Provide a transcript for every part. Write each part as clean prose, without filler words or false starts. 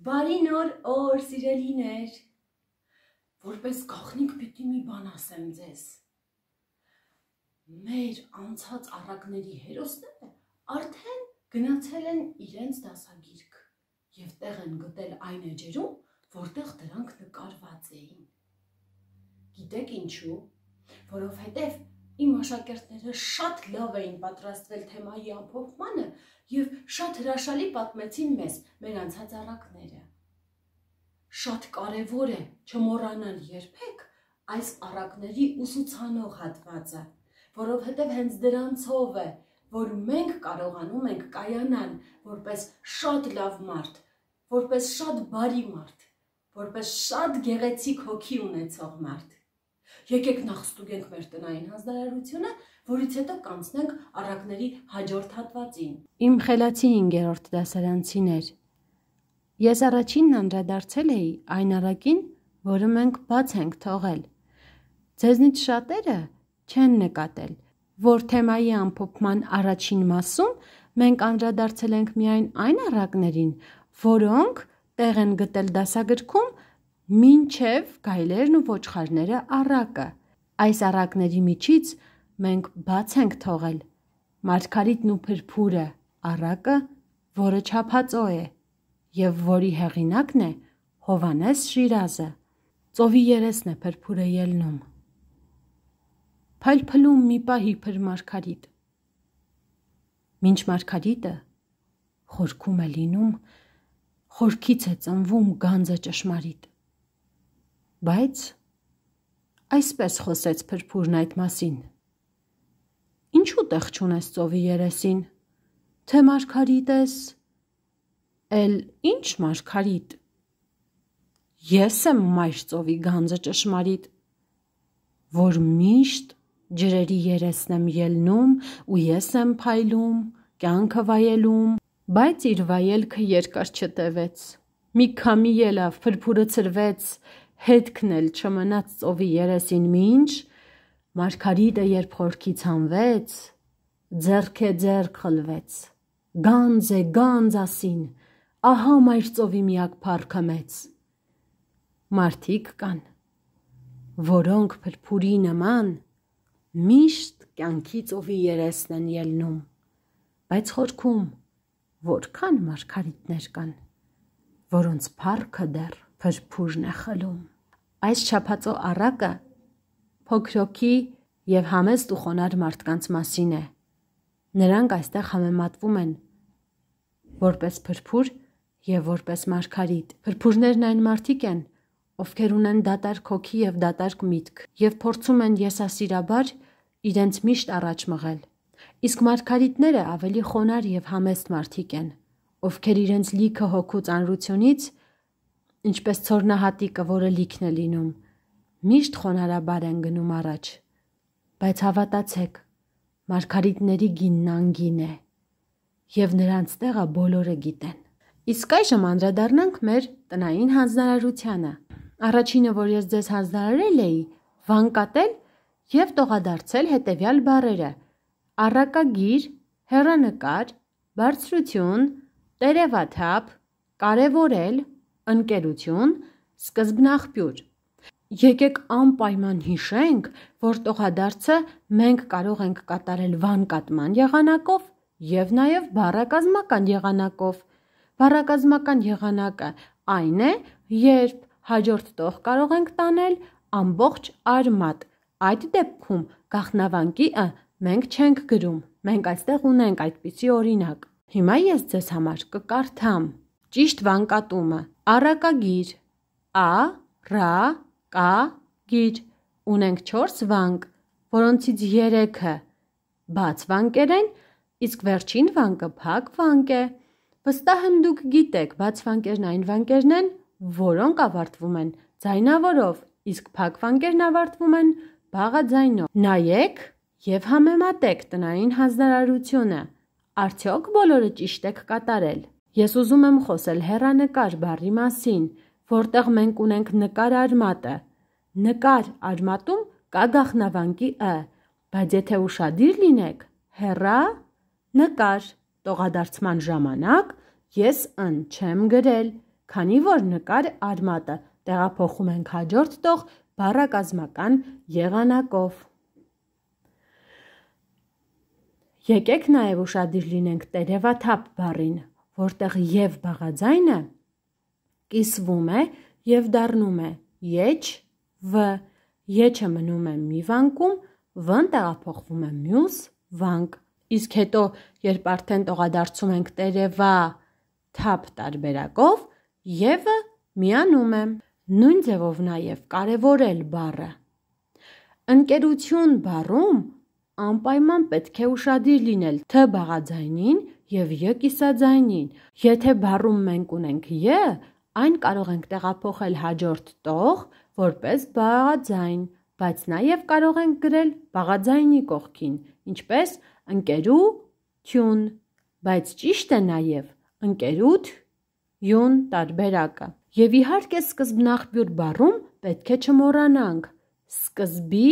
Բարի նոր օր, սիրելիներ, որպես գաղտնիք պիտի մի բան ասեմ ձեզ, մեր անցած առակների հերոսները արդեն գնացել են իրենց դասագիրք և տեղ են գտել այն էջերում, որտեղ դրանք նկարված էին։ Գիտեք ինչու, որովհետև իմ աշակերտները շատ լավ էին պատրաստվել թեմայի ամփոփմանը և շատ հրաշալի պատմեցին մեզ մեր անցած առակները։ Շատ կարևոր է չմոռանալ երբեք այս առակների ուսուցանող հատվածը, որովհետև հենց դրանցով է, որ մենք կարողանում ենք կայանալ որպես շատ լավ մարդ, որպես շատ բարի մարդ, որպես շատ գեղեցիկ հոգի ունեցող մարդ։ Եկեք նախ ստուգենք մեր տնային հանձնարարությունը, որից հետո կանցնենք առակների հաջորդ հատվածին։ Իմ խելացի 5-րդ դասարանցիներ, ես առաջինն անդրադարձել էի այն առակին, որը մենք բաց ենք թողել։ Ձեզնից շատերը չեն նկատել, որ թեմայի ամփոփման առաջին մասում մենք անդրադարձել ենք միայն այն առակներին, որոնք տեղ են գտել դասագրքում մինչև գայլերն ու ոչխարները առակը։ Այս առակների միջից մենք բաց ենք թողել Մարգարիտն ու Փրփուրը առակը, որը չափածո է և որի հեղինակն է Հովհաննես Շիրազը։ Ծովի երեսն է Փրփուրը ելնում։ Փայլփլում մի պահի Մարգարիտ։ Մինչ Մարգարիտը խորքում է լինում, խորքից է ծնվում գանձը ճշմարիտ։ Բայց այսպես խոսեց Փրփուրն այդ մասին. Ինչու տեղ չունես ծովի երեսին, թե Մարգարիտ ես, էլ ինչ Մարգարիտ, ես եմ մայր ծովի գանձը ճշմարիտ, որ միշտ ջրերի երեսն եմ ելնում ու ես եմ փայլում, կյանքը վայելում, բայց իր վայելքը երկար չտևեց, մի քամի ելավ, Փրփուրը ցրվեց, հետքն էլ չմնաց ծովի երեսին, մինչ Մարգարիտը երբ խորքից հանվեց, ձեռք է ձեռք խլվեց, գանձ է գանձ ասին, ահա մայր ծովի միակ փառքը մեծ։ Մարդիկ կան, որոնք Փրփուրի նման միշտ կյանքի ծովի երեսն են ելնում, բայց խորքում որքան Մարգարիտներ կան, որոնց փառքը դեռ Փրփուրն է խլում։ Այս չափածո առակը փոքրոքի և համեստ ու խոնարհ մարդկանց մասին է։ Նրանք այստեղ համեմատվում են որպես Փրփուր և որպես Մարգարիտ։ Փրփուրներն այն մարդիկ են, ովքեր ունեն դատարկ հոգի և դատարկ միտք և փորձում են եսասիրաբար իրենց միշտ առաջ մղել։ Իսկ Մարգարիտները ավելի խոնարհ և համեստ մարդիկ են, ովքեր իրենց լիքը հոգու ծանրությունից, ինչպես ցորնահատիկը, որը լիքն է լինում, միշտ խոնարհաբար են գնում առաջ։ Բայց հավատացեք, Մարգարիտների գինն անգին է, և նրանց տեղը բոլորը գիտեն։ Իսկ այժմ անդրադառնանք մեր տնային հանձնարարությանը։ Առաջինը, որ ես ձեզ հանձնարարել էի, վանկատել և տողադարձել հետևյալ բառերը՝ առակագիր, հեռանկար, բարձրություն, տերևաթափ, կարևորել, ընկերություն, սկզբնաղբյուր։ Եկեք անպայման հիշենք, որ տողադարձը մենք կարող ենք կատարել վանկատման եղանակով և նաև բառակազմական եղանակով։ Բառակազմական եղանակը այն է, երբ հաջորդ տող կարող ենք տանել ամբողջ արմատ։ Այդ դեպքում գաղտնավանկի «ը» մենք չենք գրում, մենք այստեղ ունենք այդպիսի օրինակ։ Հիմա ես ձեզ համար կկարդամ ճիշտ վանկատումը։ Առակագիր, ա-ռա-կա-գիր, ունենք 4 վանկ, որոնցից 3-ը բաց վանկեր են, իսկ վերջին վանկը փակ վանկ է։ Վստահ եմ դուք գիտեք, բաց վանկերն այն վանկերն են, որոնք ավարտվում են ձայնավորով, իսկ փակ վանկերն ավարտվում են բաղաձայնով։ Նայեք և համեմատեք տնային հանձնարարությունը։ Արդյոք բոլորը ճիշտ եք կատարել։ Ես ուզում եմ խոսել հեռանկար բառի մասին, որտեղ մենք ունենք նկար արմատը։ Նկար արմատում կա գաղտնավանկի «ը», բայց եթե ուշադիր լինեք, հեռա նկար տողադարձման ժամանակ ես «ն» չեմ գրել, քանի որ նկար արմատը տեղափոխում ենք հաջորդ տող բառակազմական եղանակով։ Եկեք նաև ուշադիր լինենք տերևաթափ բառին, որտեղ և բաղաձայնը կիսվում է և դառնում է եչ, վ, եչը մնում է մի վանկում, վ-ն տեղափոխվում է մյուս վանկ, իսկ հետո, երբ արդեն տողադարձում ենք տերևաթափ տարբերակով, և-ը միանում է։ Նույն ձևով նաև կարևորել բառը։ Ընկերություն բառում անպայման պետք է ուշադիր լինել թ բաղաձայնին և յ կիսաձայնին։ Եթե բառում մենք ունենք ය, այն կարող ենք տեղափոխել հաջորդ տող որպես բաղաձայն, բայց նաև կարող ենք գրել բաղաձայնի կողքին, ինչպես ընկերություն, բայց ճիշտ է նաև ընկերություն տարբերակը։ Եվ իհարկե սկզբնաղբյուր բառում պետք է չմոռանանք սկզբի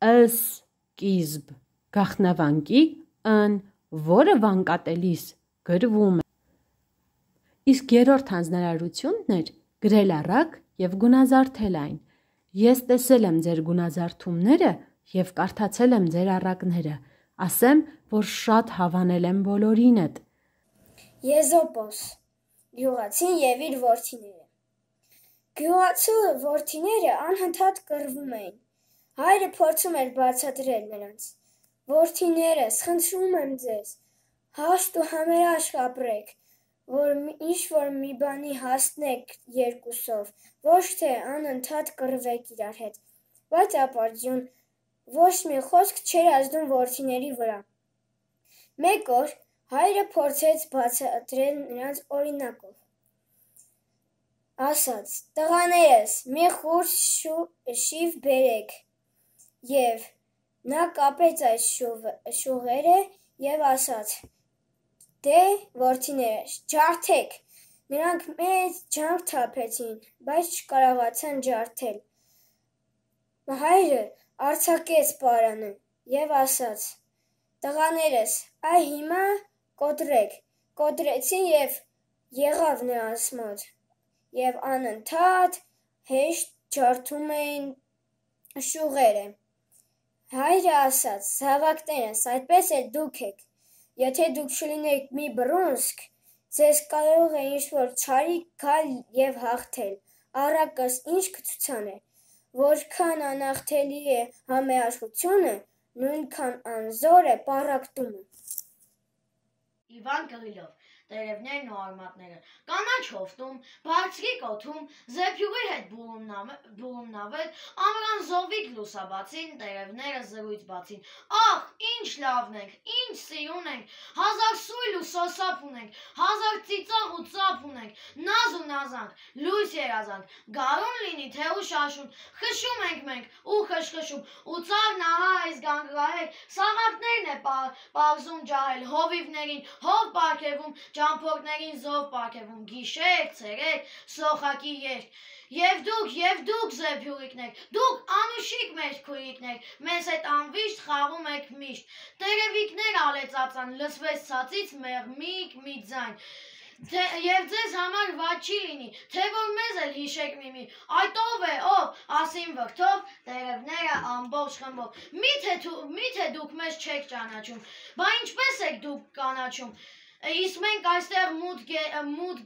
սկիզբ գաղտնավանկի ն, որը վանկատելիս գրվում է։ Իսկ երրորդ հանձնարարությունն էր գրել առակ և գունազարդել այն։ Ես տեսել եմ ձեր գունազարդումները և կարդացել եմ ձեր առակները, ասեմ, որ շատ հավանել եմ բոլորինդ։ Եզոպոս, գյուղացին և իր որդիները։ Գյուղացու որդիները անհնդհատ կռվում էին։ Հայրը փորձում էր բացատրել նրանց. Որդիներս, խնդրում եմ ձեզ, հաշտ ու համերաշխ ապրեք, որ ինչ-որ մի բանի հասնեք երկուսով, ոչ թե անընդհատ կռվեք իրար հետ։ Բայց ապարդյուն, ոչ մի խոսք չէր ազդում որդիների վրա։ Մեկ օր հայրը փորձեց բացատրել նրանց օրինակով։ Ասաց. տղաներս, մի խուրձ շիվ բերեք, և նա կապեց այդ շողերը և ասաց. դե, որդիներս, ջարդեք։ Նրանք մեծ ջանք թափեցին, բայց չկարողացան ջարդել։ Հայրը արձակեց պարանը և ասաց. տղաներս, այ հիմա կոտրեք։ Կոտրեցին և եղավ նրանց մոտ, և անընդհատ հեշտ ջարդում էին շողերը։ Հայրը ասաց. զավակներս, այդպես էլ դուք եք։ Եթե դուք չլինեիք մի բռունցք, ձեզ կարող է ինչ-որ չարիք գալ և հաղթել։ Առակս ինչ կցուցանե։ Որքան անախտելի է համերաշխությունը, նույնքան անզոր է պառակտումը։ Իվան Կրիլով, տերևներն ու արմատները։ Կանաչ հովտում, բարձրիկ օդում, զեփյուռի հետ բուրումնավետ, ամռան զովիկ լուսաբացին, տերևները զրույց բացին. ախ, ինչ լավն ենք, ինչ սիրուն ենք, հազար սույլ ու սոսապ ունենք, հազար ծիծաղ ու ծափ ունենք, նազ ու նազանք, լույս երազանք, գարուն լինի, թե ու շաշուն, խշում ենք մենք ու խշխշում, ու ծառն ահա այս գանգրահեք, սաղարթներն է պարզում ջահել, հովիվներին հով պարգևում, ճամփորդներին զով պարգևում, գիշեր, ցերեկ, սոխակի երգ։ Եվ դուք զեփյուռիկներ, դուք անուշիկ մեր քույրիկներ, մեզ հետ անվիշտ խաղում եք միշտ։ Տերևիկներ ալեծածան, լսվեց ցածից մեղմիկ մի ձայն։ Եվ ձեզ համար վատ չի լինի, թե որ մեզ էլ հիշեք մի, այդ ով է, ով, ասին վրդով, տերևները ամբողջ խմբով։ Միթե դուք մեզ չեք ճանաչում, բա ինչպես եք դուք կանաչում։ Իսկ մենք այստեղ մութ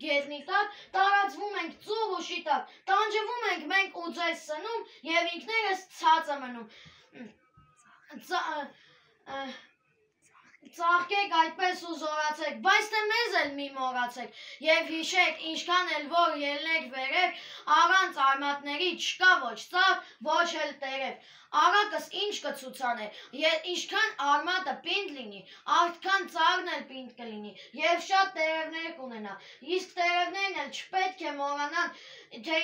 գետնի տակ տարածվում ենք ծուռ ու շիտակ, տանջվում ենք մենք ու ձեզ սնում և ինքներս ցածը մնում։ Ծաղկեք այդպես ու զորացեք, բայց թե մեզ էլ մի մոռացեք, և հիշեք, ինչքան էլ որ ելնեք վերև, առանց արմատների չկա ոչ ծառ, ոչ էլ տերև։ Առակս ինչ կցուցանե, ինչքան արմատը պինդ լինի, արդքան ծառն էլ պինդ կլինի, և շատ տերևներ կունենա, իսկ տերևներն էլ չպետք է մոռանան, թե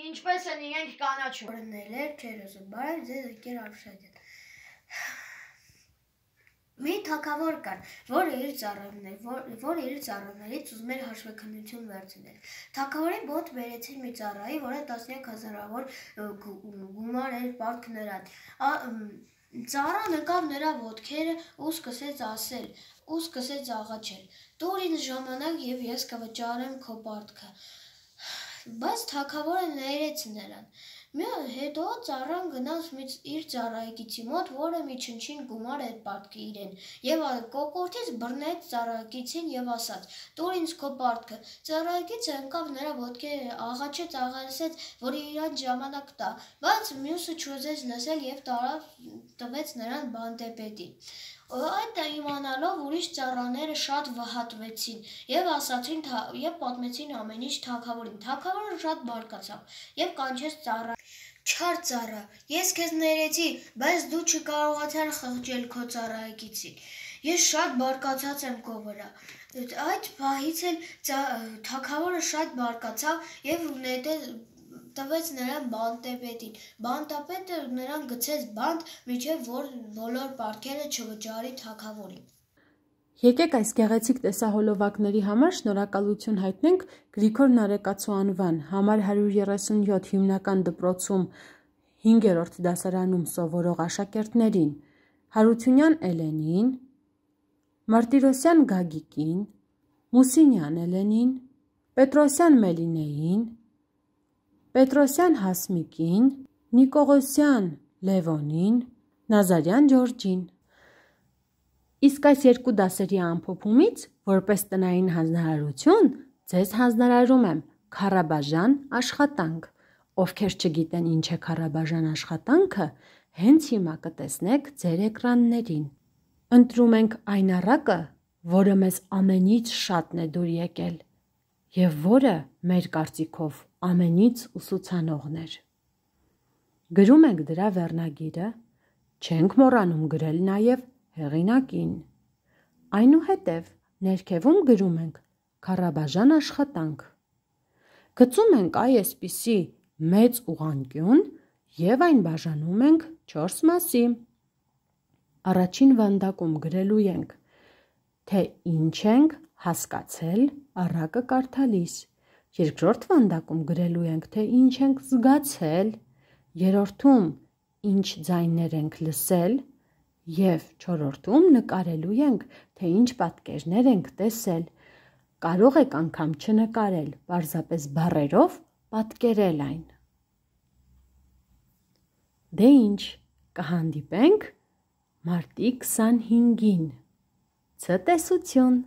ինչպես են իրենք կանաչում։ Օրներ չէր ուզում, բարև ձեզ ընկեր Արշակյան։ Մի թագավոր կար, որը իր ծառաներից ուզում էր հաշվեկնություն վերցնել։ Թագավորի մոտ բերեցին մի ծառայի, որը տասնյակ հազարավոր գումար էր պարտք նրան։ Ծառան ընկավ նրա ոտքերը ու սկսեց ասել, ու սկսեց աղաչել. «Տուր ինձ ժամանակ եւ ես կվճարեմ քո պարտքը»։ Բայց թագավորը ներեց նրան։ Հետո ծառան գնաց իր ծառայեկիցի մոտ, որը մի չնչին գումար էր պատկի իրեն, եւ կոկորդից բռնեց ծառայեկիցին եւ ասաց. «Տուր ինձ քո պարտքը»։ Ծառայեկիցը ընկավ նրա ոտքերը, աղաչեց, որ իրան ժամանակ տա, բայց մյուսը չուզեց լսել եւ տվեց նրան բանտեպետին։ Այդ իմանալով ուրիշ ծառաները շատ վհատվեցին եւ պատմեցին ամեն ինչ թագավորին։ Թագավորը շատ բարկացավ եւ կանչեց ծառային. «Չար ծառա, ես քեզ ներեցի, բայց դու չկարողացար խղճել քո ծառայեկիցին։ Ես շատ բարկացած եմ քո վրա»։ Այդ պահից էլ թագավորը շատ բարկացավ եւ տվեց նրան բանտապետին։ Բանտապետը նրան գցեց բանտ, մինչև որ բոլոր պարտքերը չվճարի թագավորին։ Եկեք այս գեղեցիկ տեսահոլովակների համար շնորհակալություն հայտնենք Գրիգոր Նարեկացու անվան համար 137 հիմնական դպրոցում 5-րդ դասարանում սովորող աշակերտներին՝ Հարությունյան Էլենին, Մարտիրոսյան Գագիկին, Մուսինյան Էլենին, Պետրոսյան Մելինեին, Պետրոսյան Հասմիկին, Նիկողոսյան Լևոնին, Նազարյան Ջորջին։ Իսկ այս երկու դասերի ամփոփումից, որպես տնային հանձնարարություն, ձեզ հանձնարարում եմ Քարաբաժան աշխատանք։ Ովքեր չգիտեն ինչ է Քարաբաժան աշխատանքը, հենց հիմա կտեսնեք ձեր էկրաններին։ Ընտրում ենք այն առակը, որը մեզ ամենից շատն է դուր եկել եւ որը մեր կարծիքով ամենից ուսուցանողն էր։ Գրում ենք դրա վերնագիրը, չենք մոռանում գրել նաեւ հեղինակին։ Այնուհետև ներքևում գրում ենք Քարաբաժան աշխատանք։ Գծում ենք այսպիսի մեծ ուղղանկյուն եւ այն բաժանում ենք 4 մասի։ Առաջին վանդակում գրելու ենք, թե ինչ ենք հասկացել առակը կարդալիս։ Երկրորդ վանդակում գրելու ենք, թե ինչ ենք զգացել։ Երրորդում ինչ ձայներ ենք լսել եւ չորրորդում նկարելու ենք, թե ինչ պատկերներ ենք տեսել։ Կարող եք անգամ չնկարել, պարզապես բառերով պատկերել այն։ Դե ինչ, կհանդիպենք մարտի 25-ին։ Ցտեսություն։